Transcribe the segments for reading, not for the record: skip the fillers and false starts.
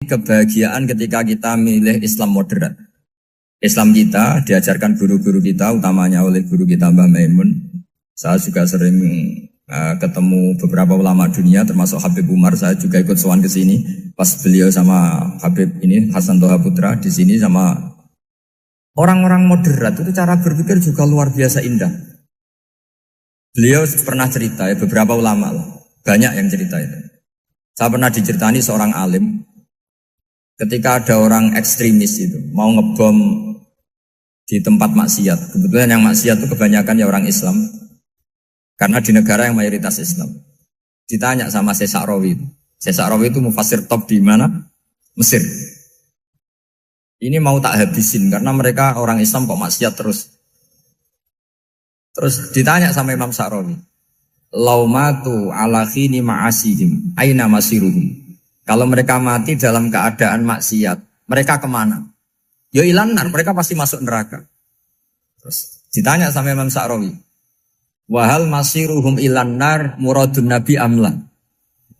kebahagiaan ketika kita milih Islam moderat. Islam kita diajarkan guru-guru kita, utamanya oleh guru kita Mbah Maimun. Saya juga sering ketemu beberapa ulama dunia, termasuk Habib Umar. Saya juga ikut sowan ke sini pas beliau sama Habib ini Hasan Toha Putra di sini sama orang-orang moderat. Itu cara berpikir juga luar biasa indah. Beliau pernah cerita ya, beberapa ulama lah, banyak yang cerita itu. Saya pernah diceritani seorang alim, ketika ada orang ekstremis itu mau ngebom di tempat maksiat. Kebetulan yang maksiat itu kebanyakan ya orang Islam, karena di negara yang mayoritas Islam. Ditanya sama Syekh Sa'rawi. Syekh Sa'rawi itu mufassir top di mana? Mesir. Ini mau tak habisin karena mereka orang Islam kok maksiat terus. Terus ditanya sama Imam Sa'rawi, laumatu ala khini ma'asihim aina masiruhum. Kalau mereka mati dalam keadaan maksiat, mereka kemana? Ya ilanar, mereka pasti masuk neraka. Terus ditanya sama Imam Sa'rawi, wahal masiruhum ilanar muradun nabi amlan.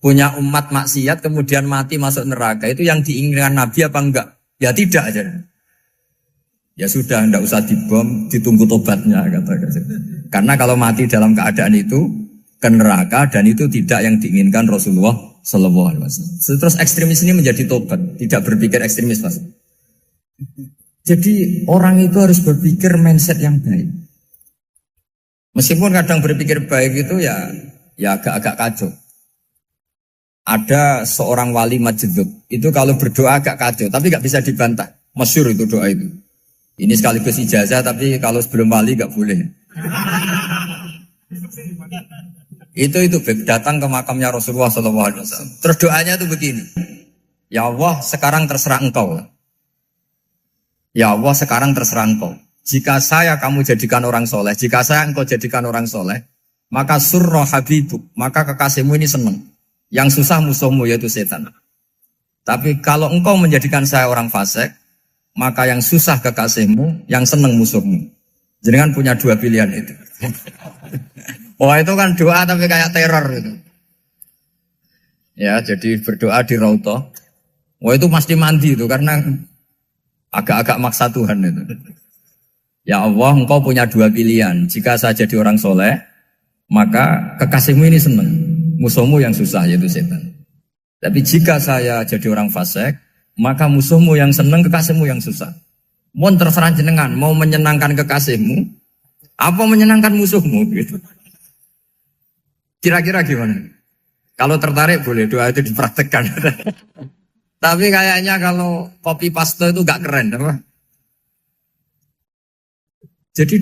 Punya umat maksiat kemudian mati masuk neraka, itu yang diinginkan Nabi apa enggak? Ya tidak aja. Ya sudah, enggak usah dibom, ditunggu tobatnya kata-kata. Karena kalau mati dalam keadaan itu ke neraka dan itu tidak yang diinginkan Rasulullah Sallallahu Alaihi Wasallam. Terus ekstremis ini menjadi tobat, tidak berpikir ekstremis Mas. Jadi orang itu harus berpikir mindset yang baik. Meskipun kadang berpikir baik itu ya agak-agak kacau. Ada seorang wali majdub itu kalau berdoa agak kacau, tapi nggak bisa dibantah. Masyhur itu doa itu. Ini sekaligus ijazah, tapi kalau sebelum wali nggak boleh. Itu datang ke makamnya Rasulullah SAW. Terus doanya itu begini. Ya Allah, sekarang terserah engkau. Ya Allah, sekarang terserah engkau. Jika saya kamu jadikan orang soleh, jika saya engkau jadikan orang soleh, maka surra habibuk, maka kekasihmu ini senang. Yang susah musuhmu yaitu setan. Tapi kalau engkau menjadikan saya orang fasik, maka yang susah kekasihmu, yang senang musuhmu. Jangan punya dua pilihan itu. Wah itu kan doa tapi kayak teror itu. Ya jadi berdoa di Raudhah. Wah itu pasti mandi itu karena agak-agak maksa Tuhan itu. Ya Allah, engkau punya dua pilihan. Jika saya jadi orang soleh, maka kekasihmu ini senang. Musuhmu yang susah yaitu setan. Tapi jika saya jadi orang fasik, maka musuhmu yang senang, kekasihmu yang susah. Mohon terserah jenengan, mau menyenangkan kekasihmu, apa menyenangkan musuhmu gitu. Kira-kira gimana? Kalau tertarik boleh doa itu dipraktekkan. Tapi kayaknya kalau copy paste itu gak keren, apa? Jadi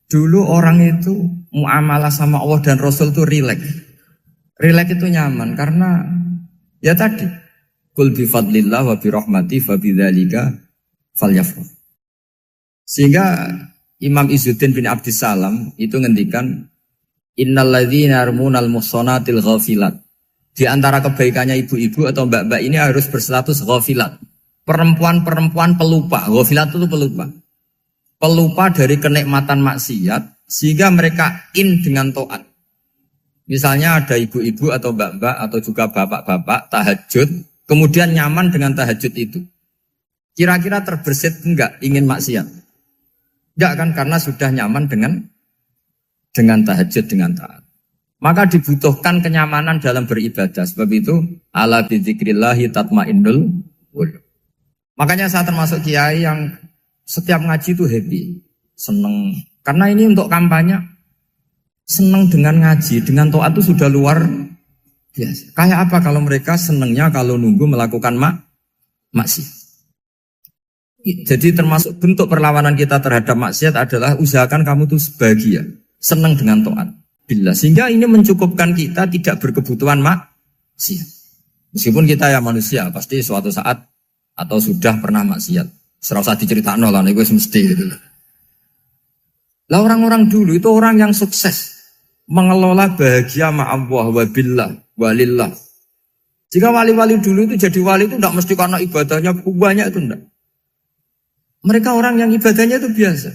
dulu orang itu muamalah sama Allah dan Rasul itu rileks. Rileks itu nyaman karena ya tadi Qul bi fadlillah wa bi rahmati fa bidzalika falyafrah. Sehingga Imam Izzuddin bin Abdissalam itu ngendikan innal ladzina yarmunal muhsanatil ghafilat. Di antara kebaikannya ibu-ibu atau mbak-mbak ini harus berstatus ghafilat. Perempuan-perempuan pelupa. Ghafilat itu pelupa. Pelupa dari kenikmatan maksiat sehingga mereka dengan taat. Misalnya ada ibu-ibu atau mbak-mbak atau juga bapak-bapak tahajud, kemudian nyaman dengan tahajud itu. Kira-kira terbersit enggak ingin maksiat? Enggak kan, karena sudah nyaman dengan tahajud, dengan taat. Maka dibutuhkan kenyamanan dalam beribadah. Sebab itu ala bidzikrillahi tatmainnul qulub. Makanya saya termasuk kiai yang setiap ngaji itu happy, seneng. Karena ini untuk kampanye, seneng dengan ngaji, dengan taat itu sudah luar biasa. Kayak apa kalau mereka senengnya kalau nunggu melakukan maksiat. Jadi termasuk bentuk perlawanan kita terhadap maksiat adalah usahakan kamu tuh bahagia, senang dengan taat billah. Sehingga ini mencukupkan kita tidak berkebutuhan maksiat. Meskipun kita ya manusia, pasti suatu saat atau sudah pernah maksiat. Serasa diceritain lah, itu mesti gitu. Lah orang-orang dulu itu orang yang sukses mengelola bahagia ma'allah wa billah walillah. Jika wali-wali dulu itu jadi wali itu tidak mesti karena ibadahnya banyak itu enggak. Mereka orang yang ibadahnya itu biasa.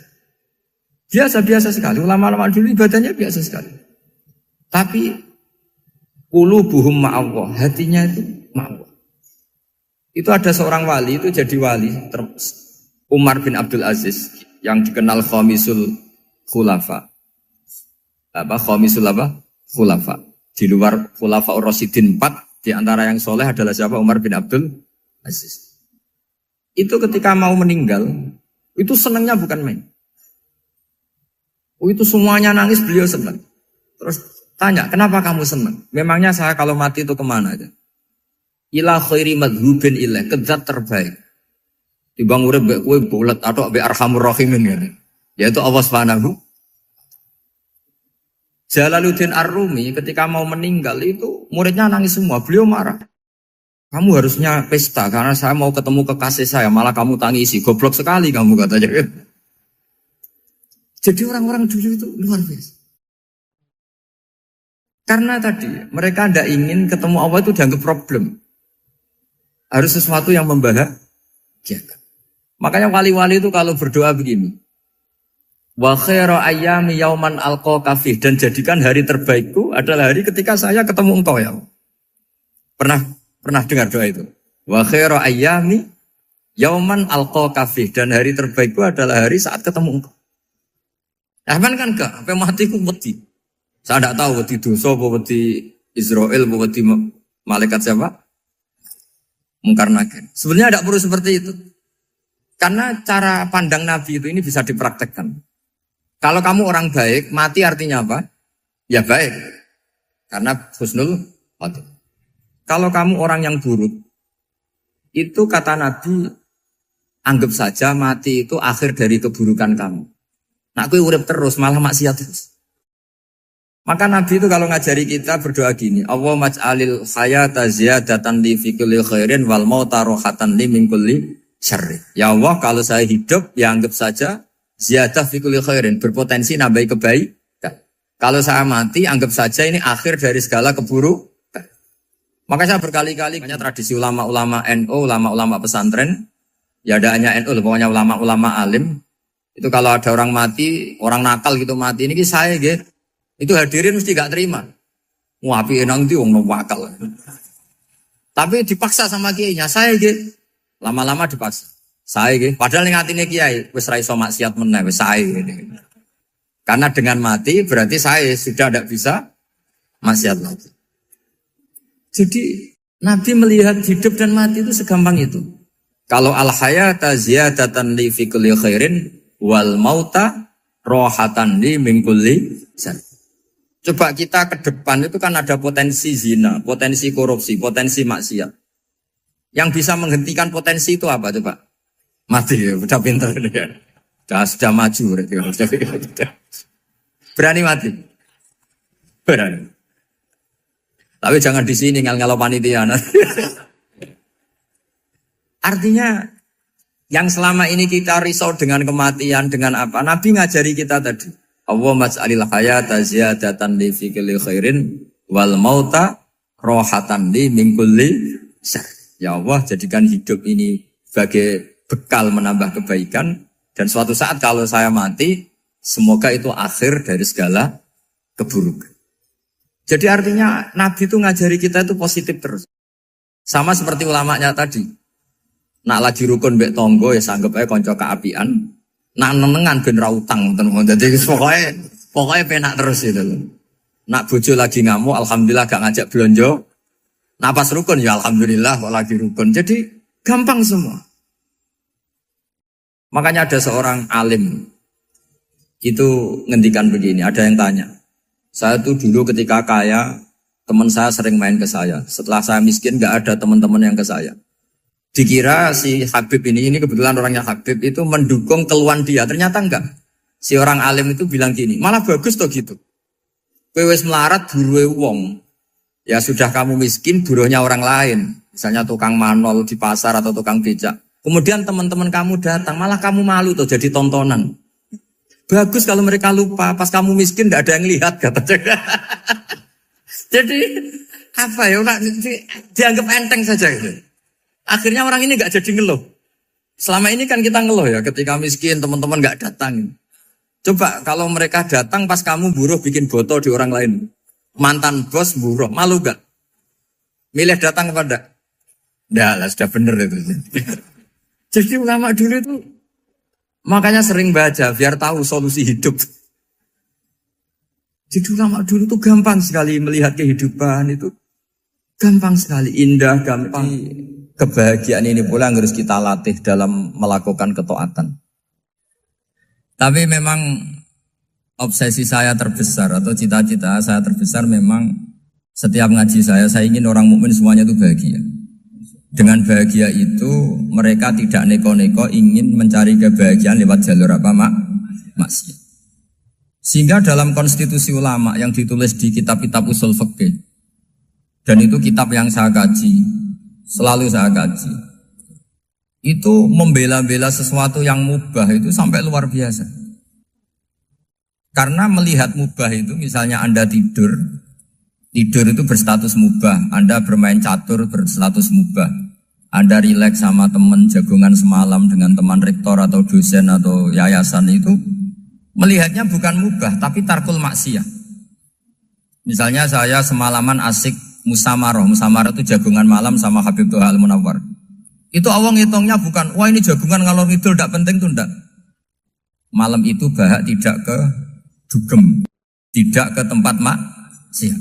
Biasa-biasa sekali. Ulama-ulama dulu ibadahnya biasa sekali. Tapi qulubuhum ma'allah, hatinya itu ma'allah. Itu ada seorang wali itu jadi wali, Umar bin Abdul Aziz yang dikenal Khamisul Khulafa. Khamisul Khulafa. Di luar Khulafa Ar-Rasyidin 4, di antara yang soleh adalah siapa? Umar bin Abdul Aziz. Itu ketika mau meninggal, itu senangnya bukan main. Itu semuanya nangis, beliau senang. Terus tanya, kenapa kamu senang? Memangnya saya kalau mati itu kemana aja? Ila khairi madhubin ilah, ke zat terbaik. Dibang urip mbek kowe bulet atau mbek arhamur rahimin kan. Yaitu Allah Subhanahu. Jalaluddin Ar-Rumi ketika mau meninggal itu muridnya nangis semua, beliau marah. Kamu harusnya pesta karena saya mau ketemu kekasih saya, malah kamu tangisi. Goblok sekali kamu katanya. Jadi orang-orang dulu itu luar biasa. Karena tadi mereka tidak ingin ketemu Allah itu dianggap problem. Harus sesuatu yang membahagiakan. Makanya wali-wali itu kalau berdoa begini. Wa khairu ayyami yauman alqa fih, dan jadikan hari terbaikku adalah hari ketika saya ketemu engkau ya. Pernah dengar doa itu? Wa khairu ayyami yauman alqa fih, dan hari terbaikku adalah hari saat ketemu engkau. Aman kan enggak? Sampai mati ku wedi. Saya tidak tahu wedi dosa apa wedi Israel apa wedi malaikat siapa? Mungkar nakir. Sebenarnya tidak perlu seperti itu. Karena cara pandang Nabi itu ini bisa dipraktekkan. Kalau kamu orang baik, mati artinya apa? Ya baik. Karena husnul khotimah. Kalau kamu orang yang buruk, itu kata Nabi, anggap saja mati itu akhir dari keburukan kamu. Nak kowe urip terus, malah maksiat terus. Maka Nabi itu kalau ngajari kita berdoa gini, Allah maj'alil hayata ziyadatan li fi kulli khairin wal mauta rohatan li min kulli syarri. Ya Allah, kalau saya hidup, ya anggap saja ziyadah fi kulli khairin, berpotensi nambah kebaikan. Kalau saya mati, anggap saja ini akhir dari segala keburukan. Maka saya berkali-kali, banyak tradisi ulama-ulama NU, ulama-ulama pesantren, ya ada hanya NU, pokoknya ulama-ulama alim, itu kalau ada orang mati, orang nakal gitu mati, ini saya gitu. Itu hadirin mesti gak terima. Wapi enang itu wong wakal. Tapi dipaksa sama kiainya, saya gitu. Lama-lama dipaksa. Saya gitu. Padahal ning atine kiai wis ra iso maksiat meneh wis saya gitu. Karena dengan mati berarti saya sudah tidak bisa maksiat lagi. Jadi Nabi melihat hidup dan mati itu segampang itu. Kalau al-hayata ziyadatan li fi kulli khairin wal mauta rohatan li min kulli syarr. Coba kita ke depan itu kan ada potensi zina, potensi korupsi, potensi maksiat. Yang bisa menghentikan potensi itu apa coba? Mati ya, udah pintar ya. Sudah maju. Berani mati? Berani. Tapi jangan di sini ngel-ngelo panitia. Artinya yang selama ini kita risau dengan kematian, dengan apa? Nabi ngajari kita tadi. Allah maj'alil hayata ziyadatan li fi kulli khairin wal mauta rohatan li min kulli syarr. Ya Allah, jadikan hidup ini sebagai bekal menambah kebaikan, dan suatu saat kalau saya mati, semoga itu akhir dari segala keburukan. Jadi artinya Nabi itu ngajari kita itu positif terus. Sama seperti ulamanya tadi. Nak lagi rukun mbek tonggo ya sanggep ae kanca keapian. Nak nenengan ben ra utang tenan. Jadi pokoknya penak terus itu. Nak bojo lagi ngamuk, alhamdulillah gak ngajak belanja. Nak pas rukun ya alhamdulillah kok lagi rukun. Jadi gampang semua. Makanya ada seorang alim itu ngendikan begini, ada yang tanya. Saya tuh dulu ketika kaya, teman saya sering main ke saya. Setelah saya miskin gak ada teman-teman yang ke saya. Dikira si Habib ini kebetulan orangnya Habib itu mendukung keluhan dia. Ternyata enggak. Si orang alim itu bilang gini, malah bagus toh gitu. Kowe wis melarat buruhe wong. Ya sudah kamu miskin buruhnya orang lain. Misalnya tukang manol di pasar atau tukang becak. Kemudian teman-teman kamu datang, malah kamu malu tuh jadi tontonan. Bagus kalau mereka lupa, pas kamu miskin enggak ada yang lihat katanya. Jadi apa ya, dianggap enteng saja gitu. Akhirnya orang ini gak jadi ngeluh. Selama ini kan kita ngeluh ya, ketika miskin teman-teman gak datang. Coba kalau mereka datang pas kamu buruh bikin botol di orang lain. Mantan bos buruh, malu gak? Milih datang apa enggak? Nggak lah, sudah bener itu. Jadi ulama dulu itu makanya sering baca biar tahu solusi hidup. Jadi ulama dulu tuh gampang sekali melihat kehidupan itu. Gampang sekali, indah, gampang. Kebahagiaan ini pula yang harus kita latih dalam melakukan ketaatan. Tapi memang obsesi saya terbesar atau cita-cita saya terbesar memang setiap ngaji saya ingin orang mukmin semuanya itu bahagia. Dengan bahagia itu mereka tidak neko-neko ingin mencari kebahagiaan lewat jalur apa maksiat. Sehingga dalam konstitusi ulama yang ditulis di kitab-kitab usul fikih, dan itu kitab yang saya kaji, selalu saya kaji, itu membela-bela sesuatu yang mubah itu sampai luar biasa. Karena melihat mubah itu, misalnya Anda tidur itu berstatus mubah, Anda bermain catur berstatus mubah, Anda rileks sama teman jagungan semalam dengan teman rektor atau dosen atau yayasan itu, melihatnya bukan mubah, tapi tarkul maksiyah. Misalnya saya semalaman asik musamaroh itu jagungan malam sama Habib Toha Al-Munawwar. Itu awang hitungnya bukan, wah ini jagungan ngalor ngidul tidak penting tuh enggak. Malam itu bahak tidak ke dugem, tidak ke tempat maksiat.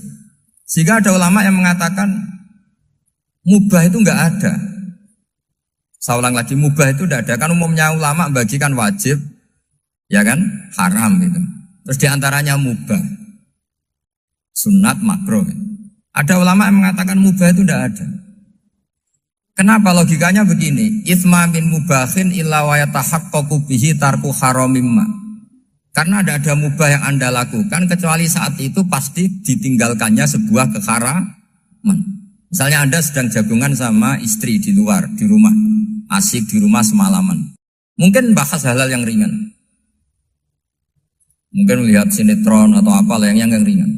Sehingga ada ulama yang mengatakan mubah itu enggak ada. Saya ulang lagi, mubah itu tidak ada. Kan umumnya ulama bagikan wajib, ya kan, haram gitu. Terus diantaranya mubah, sunat, makruh. Ada ulama yang mengatakan mubah itu tidak ada. Kenapa? Logikanya begini, itsma min mubahin illa wa yatahaqqaqu bihi tarku haramimma. Karena ada mubah yang Anda lakukan kecuali saat itu pasti ditinggalkannya sebuah keharaman. Misalnya Anda sedang jagungan sama istri di luar, di rumah, asik di rumah semalaman. Mungkin bahas hal-hal yang ringan. Mungkin melihat sinetron atau apa yang ringan.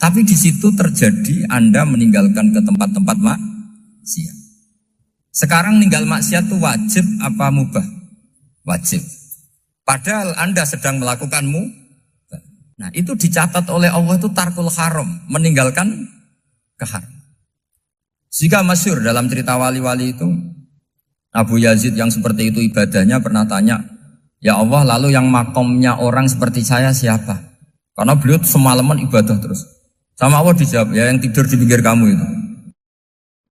Tapi di situ terjadi Anda meninggalkan ke tempat-tempat maksiat. Sekarang ninggal maksiat itu wajib apa mubah? Wajib. Padahal Anda sedang melakukanmu. Nah itu dicatat oleh Allah itu tarkul haram, meninggalkan keharam. Jika masyhur dalam cerita wali-wali itu, Abu Yazid yang seperti itu ibadahnya pernah tanya, ya Allah lalu yang makomnya orang seperti saya siapa? Karena beliau semalaman ibadah terus. Sama Allah dijawab, ya yang tidur di pinggir kamu itu.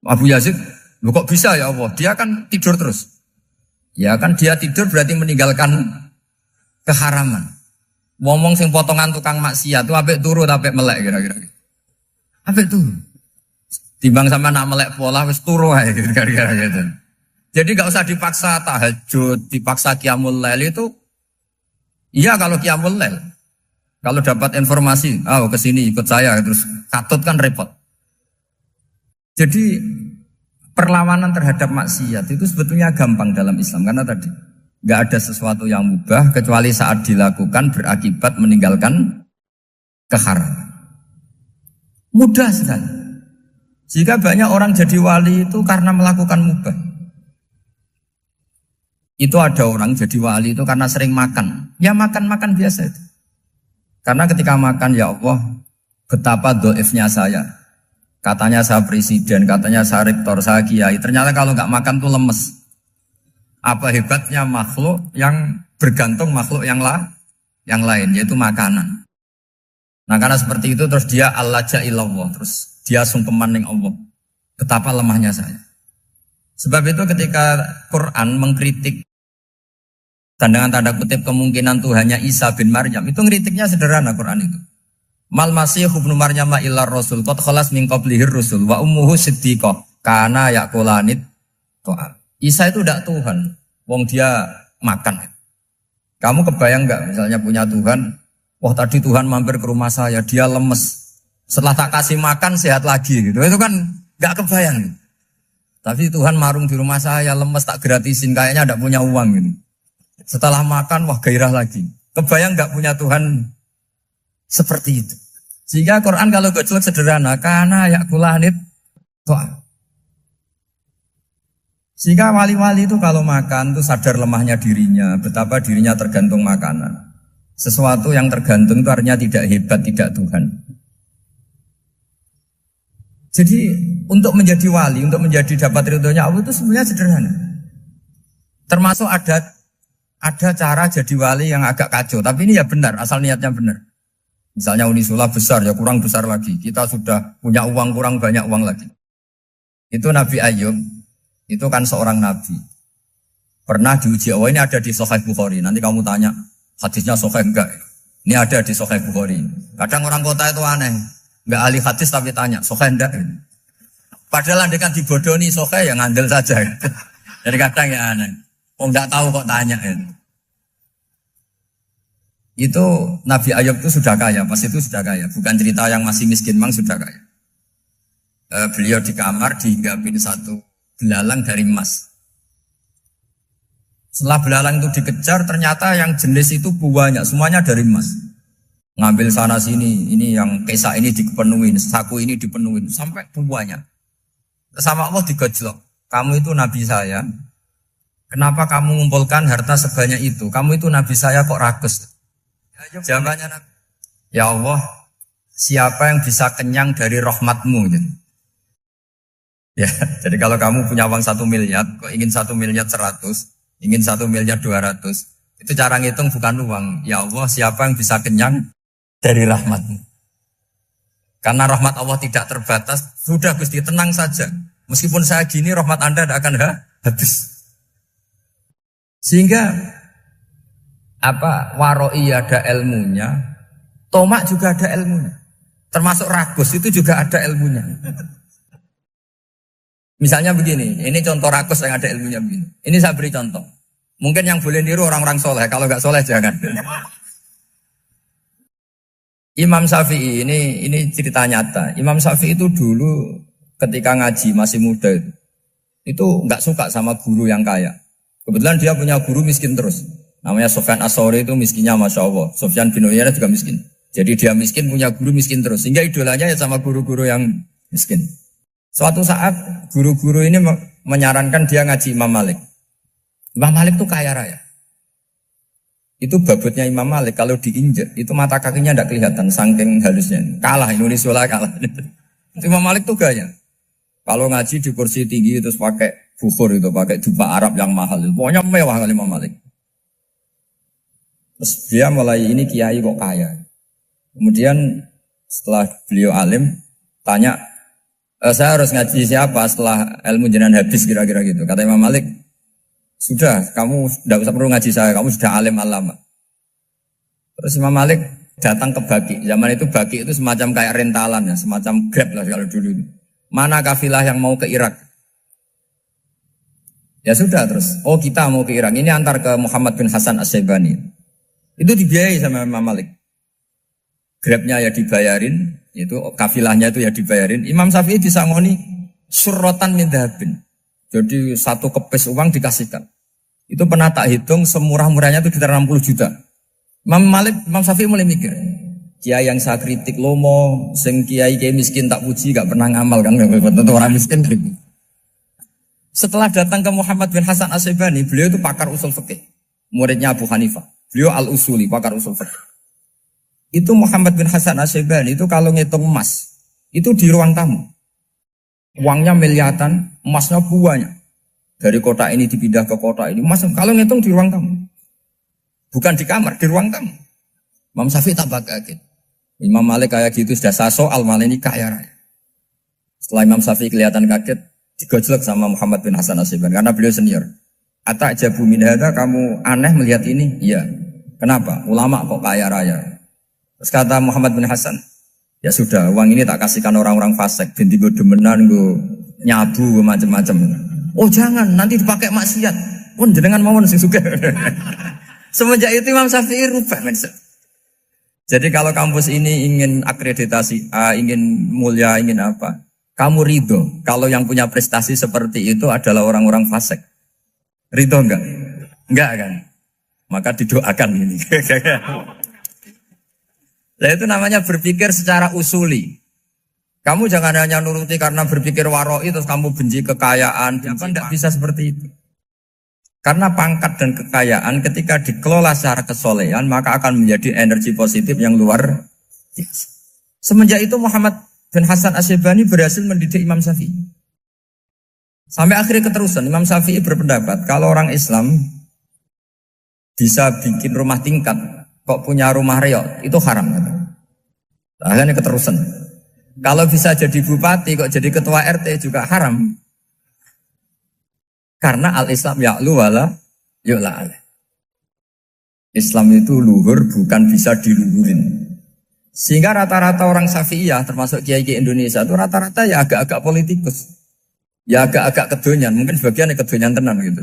Abu Yazid, loh kok bisa ya Allah? Dia kan tidur terus. Ya kan dia tidur berarti meninggalkan keharaman. Ngomong sing potongan tukang maksiat itu apik turu apik melek kira-kira. Apik turu. Timbang sama nak melek pola wis turu ae kira-kira gitu. Jadi enggak usah dipaksa tahajud, dipaksa qiyamul lail itu. Iya kalau qiyamul lail. Kalau dapat informasi, ke sini ikut saya terus katut kan repot. Jadi perlawanan terhadap maksiat itu sebetulnya gampang dalam Islam karena tadi nggak ada sesuatu yang mubah kecuali saat dilakukan berakibat meninggalkan keharaman. Mudah sekali. Jika banyak orang jadi wali itu karena melakukan mubah. Itu ada orang jadi wali itu karena sering makan. Ya makan-makan biasa itu. Karena ketika makan, ya Allah, betapa doifnya saya. Katanya saya presiden, katanya saya rektor, saya kiai. Ternyata kalau nggak makan tuh lemes. Apa hebatnya makhluk yang bergantung makhluk yang lain, yaitu makanan. Nah karena seperti itu terus dia al-laja'illallah, terus dia sungkeman ning Allah. Betapa lemahnya saya. Sebab itu ketika Quran mengkritik dengan tanda kutip kemungkinan Tuhannya Isa bin Maryam, itu ngeritiknya sederhana Quran itu. Mal masih ibnu Maryam illa rasul qad khalas min qablihir rusul wa ummuhu siddiqah kana yaqulanit ta'am. Isa itu tidak Tuhan, wong dia makan. Kamu kebayang nggak misalnya punya Tuhan, wah tadi Tuhan mampir ke rumah saya, dia lemes. Setelah tak kasih makan sehat lagi gitu. Itu kan nggak kebayang. Tapi Tuhan marung di rumah saya, lemes tak gratisin, kayaknya tidak punya uang gitu. Setelah makan, wah gairah lagi. Kebayang nggak punya Tuhan seperti itu. Sehingga Quran kalau gojlok sederhana, karena yakulanit to'am. Sehingga wali-wali itu kalau makan itu sadar lemahnya dirinya, betapa dirinya tergantung makanan. Sesuatu yang tergantung itu artinya tidak hebat, tidak Tuhan. Jadi untuk menjadi wali, untuk menjadi dapat ridhonya Allah itu sebenarnya sederhana. Termasuk ada cara jadi wali yang agak kacau, tapi ini ya benar, asal niatnya benar. Misalnya Unisula besar, ya kurang besar lagi. Kita sudah punya uang, kurang banyak uang lagi. Itu Nabi Ayub, itu kan seorang nabi. Pernah diuji Allah, ini ada di Sahih Bukhari. Nanti kamu tanya, hadisnya Sahih enggak? Ini ada di Sahih Bukhari. Kadang orang kota itu aneh. Enggak ahli hadis tapi tanya, Sahih enggak? Padahal anda kan dibodohi Sahih, ya ngandel saja. Jadi kadang ya aneh. Oh enggak tahu kok tanya. Itu Nabi Ayub itu sudah kaya, pas itu sudah kaya. Bukan cerita yang masih miskin, memang sudah kaya. Beliau di kamar dihinggapin satu belalang dari emas. Setelah belalang itu dikejar, ternyata yang jenis itu banyak, semuanya dari emas. Ngambil sana sini, ini yang kesak ini dipenuhin, saku ini dipenuhin, sampai banyak. Sama Allah digojlok. Kamu itu nabi saya. Kenapa kamu mengumpulkan harta sebanyak itu? Kamu itu nabi saya kok rakus? Jawabannya Nabi, ya Allah, siapa yang bisa kenyang dari rahmatmu? Gitu. Ya, jadi kalau kamu punya uang 1 miliar, kok ingin 1 miliar 100, ingin 1 miliar 200, itu cara ngitung bukan uang. Ya Allah, siapa yang bisa kenyang dari rahmatmu? Karena rahmat Allah tidak terbatas, sudah Gusti tenang saja. Meskipun saya gini, rahmat Anda tidak akan habis. Sehingga waroi ada ilmunya, tomak juga ada ilmunya. Termasuk ragus itu juga ada ilmunya. Misalnya begini, ini contoh ragus yang ada ilmunya begini. Ini saya beri contoh. Mungkin yang boleh niru orang-orang soleh, kalau nggak soleh jangan. Imam Syafi'i ini cerita nyata. Imam Syafi'i itu dulu ketika ngaji masih muda itu nggak suka sama guru yang kaya. Kebetulan dia punya guru miskin terus. Namanya Sufyan As-Tsauri, itu miskinnya Masya Allah. Sufyan bin Uyainah juga miskin. Jadi dia miskin, punya guru miskin terus. Sehingga idolanya ya sama guru-guru yang miskin. Suatu saat guru-guru ini menyarankan dia ngaji Imam Malik. Imam Malik itu kaya raya. Itu babutnya Imam Malik kalau diinjek, itu mata kakinya tidak kelihatan, saking halusnya. Kalah, Indonesia kalah. Imam Malik itu gaya. Kalau ngaji di kursi tinggi terus pakai bukhur itu, pakai jubah Arab yang mahal. Pokoknya mewah kali Imam Malik. Terus dia mulai ini kiai kok kaya. Kemudian setelah beliau alim, tanya, saya harus ngaji siapa setelah ilmu jenengan habis kira-kira gitu. Kata Imam Malik, sudah, kamu tidak usah perlu ngaji saya, kamu sudah alim alama. Terus Imam Malik datang ke Baki. Zaman itu Baki itu semacam kayak rentalan ya, semacam Grab lah kalau dulu. Mana kafilah yang mau ke Irak? Ya sudah terus, oh kita mau ke Irak. Ini antar ke Muhammad bin Hasan As-Syaibani. Itu dibiayai sama Imam Malik. Grabnya ya dibayarin, itu kafilahnya itu ya dibayarin. Imam Syafi'i disangoni surrotan min dhahabin. Jadi satu kepes uang dikasihkan. Itu pernah tak hitung semurah-murahnya itu sekitar 60 juta. Imam Syafi'i mulai mikir, kiai yang saya kritik lomo, sing kiai miskin tak puji, gak pernah ngamal kan, tentu orang miskin. Setelah datang ke Muhammad bin Hasan As-Syaibani, beliau itu pakar usul fikih, muridnya Abu Hanifah. Beliau al-usuli, pakar usul fikih. Itu Muhammad bin Hasan As-Syaibani itu kalau ngitung emas, itu di ruang tamu. Uangnya miliaran, emasnya banyak. Dari kota ini dipindah ke kota ini. Emas kalau ngitung di ruang tamu. Bukan di kamar, di ruang tamu. Imam Syafi'i tambah kaget. Imam Malik kayak gitu sudah soal malah ini kaya raya. Setelah Imam Syafi'i kelihatan kaget, digojlok sama Muhammad bin Hasan As-Syaibani karena beliau senior. Atajabu min hadza, kamu aneh melihat ini? Iya. Kenapa? Ulama kok kaya raya. Terus kata Muhammad bin Hasan, ya sudah, uang ini tak kasihkan orang-orang fasik, binti gue demenan, gue nyabu, gue macam-macam. Oh jangan, nanti dipakai maksiat. Pun jenengan mawon sing sugih. Semenjak itu Imam Syafi'i rubah mindset. Jadi kalau kampus ini ingin akreditasi A, ingin mulia, ingin apa, kamu ridho kalau yang punya prestasi seperti itu adalah orang-orang fasik. Ridho enggak? Enggak kan? Maka didoakan ini. Nah itu namanya berpikir secara usuli. Kamu jangan hanya nuruti karena berpikir waroi terus kamu benci kekayaan. Tidak bisa seperti itu. Karena pangkat dan kekayaan ketika dikelola secara kesolehan maka akan menjadi energi positif yang luar biasa. Semenjak itu Muhammad Dan Hasan Asy'ibani berhasil mendidik Imam Syafi'i. Sampai akhirnya keterusan, Imam Syafi'i berpendapat kalau orang Islam bisa bikin rumah tingkat, kok punya rumah reot, itu haram. Akhirnya keterusan. Kalau bisa jadi bupati, kok jadi ketua RT juga haram. Karena al-Islam ya'lu wala yu'la alaih. Islam itu luhur bukan bisa diluhurin. Sehingga rata-rata orang Syafi'iyah termasuk kiai-kiai Indonesia itu rata-rata ya agak-agak politikus. Ya agak-agak kedonyan, mungkin sebagian kedonyan tenan gitu.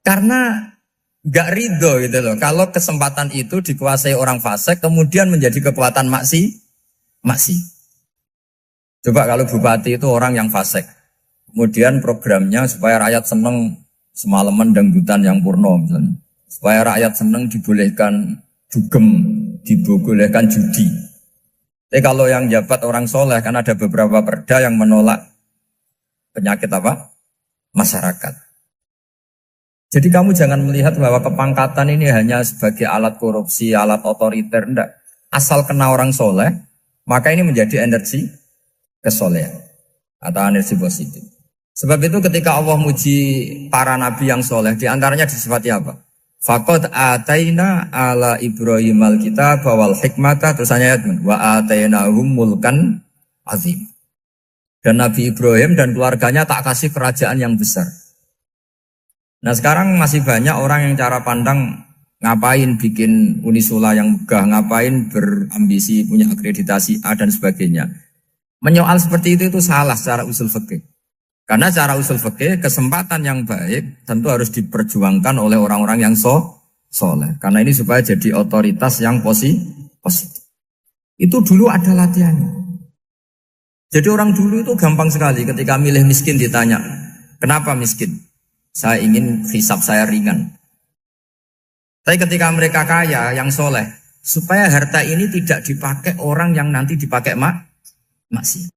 Karena gak ridho gitu loh. Kalau kesempatan itu dikuasai orang fasik kemudian menjadi kekuatan maksi. Coba kalau bupati itu orang yang fasik. Kemudian programnya supaya rakyat seneng semalaman dangdutan yang purno misalnya. Supaya rakyat seneng dibolehkan dugem, dibolehkan judi. Tapi kalau yang jabat orang soleh kan ada beberapa perda yang menolak penyakit apa? Masyarakat. Jadi kamu jangan melihat bahwa kepangkatan ini hanya sebagai alat korupsi, alat otoriter. Enggak. Asal kena orang soleh, maka ini menjadi energi kesolehan atau energi positif. Sebab itu ketika Allah muji para nabi yang soleh, diantaranya disifati apa? Faqad ataina ala Ibrahim al-kitab wal hikmata, terusannya wa atainahum mulkan azim. Dan Nabi Ibrahim dan keluarganya tak kasih kerajaan yang besar. Nah sekarang masih banyak orang yang cara pandang ngapain bikin Unisula yang megah, ngapain berambisi punya akreditasi A dan sebagainya. Menyoal seperti itu salah secara usul fikih. Karena secara usul fikih kesempatan yang baik tentu harus diperjuangkan oleh orang-orang yang soleh. Karena ini supaya jadi otoritas yang positif. Itu dulu ada latihannya. Jadi orang dulu itu gampang sekali ketika milih miskin ditanya, kenapa miskin? Saya ingin hisab saya ringan. Tapi ketika mereka kaya, yang soleh, supaya harta ini tidak dipakai orang yang nanti dipakai maksiat.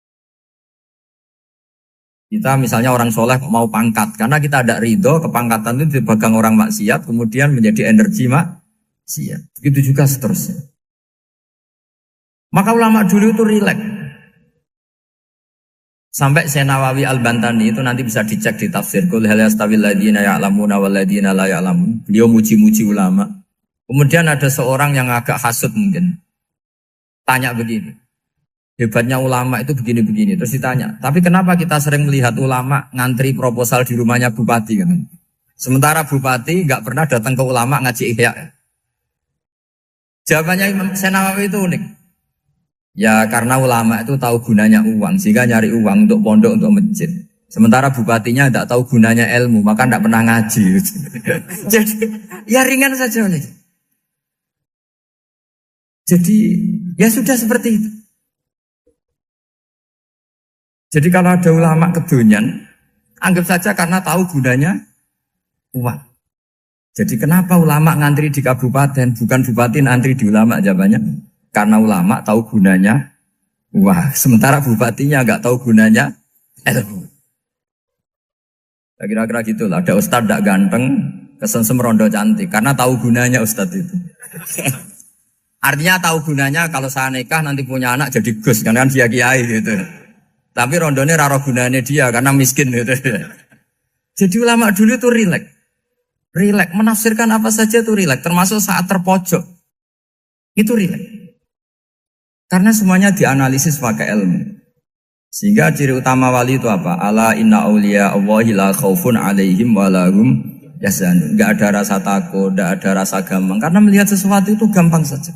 Kita misalnya orang soleh mau pangkat, karena kita ada ridho, kepangkatan itu dipegang orang maksiat, kemudian menjadi energi maksiat. Begitu juga seterusnya. Maka ulama dulu itu rileks. Sampai Senawawi Al-Bantani itu nanti bisa dicek di tafsir. Qul hal yastawil ladzina ya'lamuna wal ladzina la ya'lamun. Beliau muji-muji ulama. Kemudian ada seorang yang agak hasud mungkin. Tanya begini. Hebatnya ulama itu begini-begini. Terus ditanya, tapi kenapa kita sering melihat ulama ngantri proposal di rumahnya bupati kan? Sementara bupati nggak pernah datang ke ulama ngaji ihya. Jawabannya Imam Senawawi itu unik. Ya karena ulama itu tahu gunanya uang, sehingga nyari uang untuk pondok, untuk masjid. Sementara bupatinya tidak tahu gunanya ilmu, maka tidak pernah ngaji. Jadi ya ringan saja. Jadi ya sudah seperti itu. Jadi kalau ada ulama kedonyan, anggap saja karena tahu gunanya uang. Jadi kenapa ulama ngantri di kabupaten, bukan bupati ngantri di ulama? Jawabannya, karena ulama tahu gunanya uang. Sementara bupatinya nggak tahu gunanya ilmu. Ya, kira-kira gitu lah. Ada ustadz tidak ganteng, kesensem rondo cantik, karena tahu gunanya ustadz itu. Artinya tahu gunanya kalau saya nikah nanti punya anak jadi gus, kan dia kiai gitu. Tapi rondonya raro gunanya dia karena miskin gitu. Jadi ulama dulu itu rileks. Rileks, menafsirkan apa saja itu rileks, termasuk saat terpojok. Itu rileks. Karena semuanya dianalisis pakai ilmu. Sehingga ciri utama wali itu apa? Ala inna awliya Allahi la khaufun alaihim walahum yahzanun. Enggak ada rasa takut, enggak ada rasa gampang. Karena melihat sesuatu itu gampang saja.